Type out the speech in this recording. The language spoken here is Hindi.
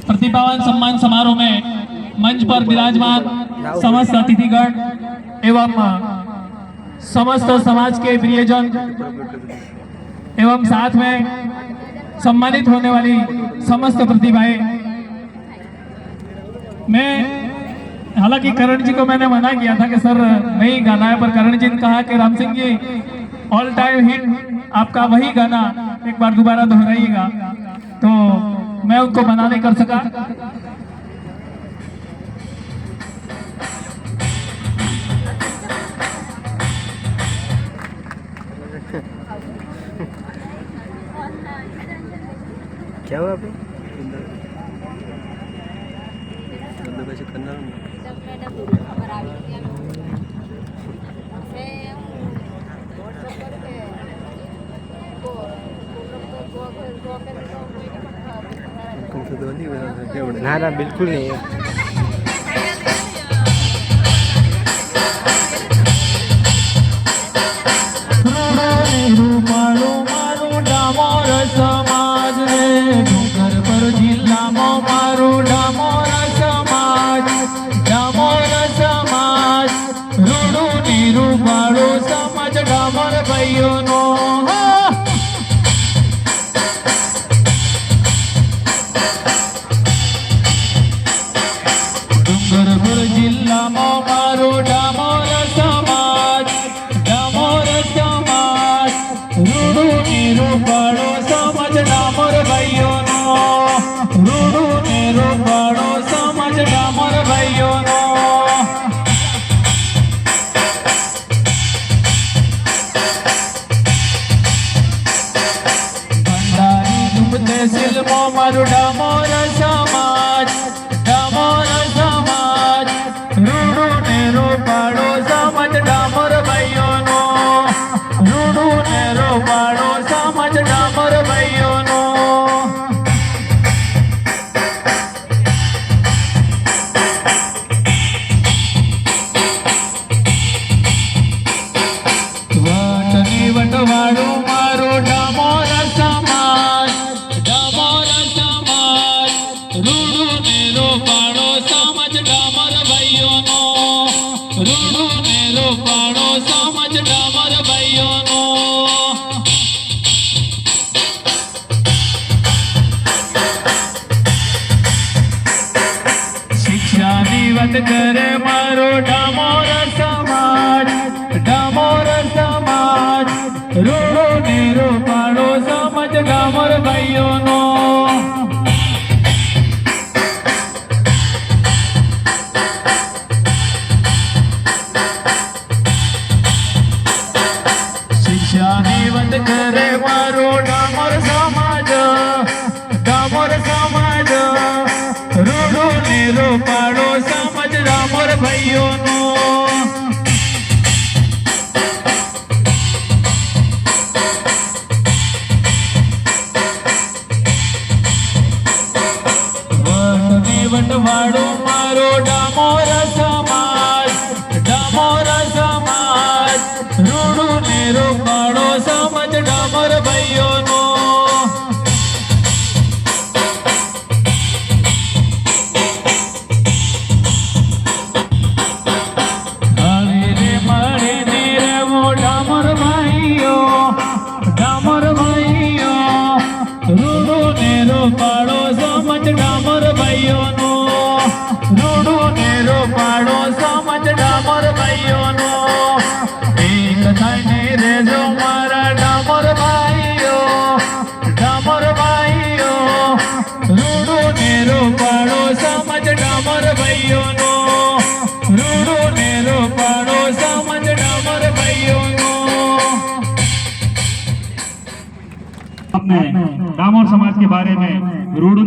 प्रतिभावान सम्मान समारोह में मंच पर विराजमान समस्त अतिथिगण एवं समस्त समाज के प्रियजन एवं साथ में सम्मानित होने वाली समस्त प्रतिभाएं। मैं हालांकि करण जी को मैंने मना किया था कि सर नहीं गाना है, पर करण जी ने कहा कि Ram Singh ji all time hit आपका वही गाना एक बार दोबारा दोहराइएगा, तो मैं उनको मना नहीं कर सका। क्या हुआ अभी? ना ना बिल्कुल नहीं है। करे मारो डामोर समाज, डामोर समाज, रूड़ो नीरो पाड़ो समझ डामोर भाइयों नो। शिक्षा निवंत करे मारो डामोर समाज, डामोर समाज, रूड़ो नीरो पाड़ो समझ डामोर भाइयों नो। वटवाड़ो मारो डामोर समाज, डामोर समाज, रूड़ू नेरो पाड़ो समझ डामोर भाइयों नो। डामोर समाज के बारे में रूढ़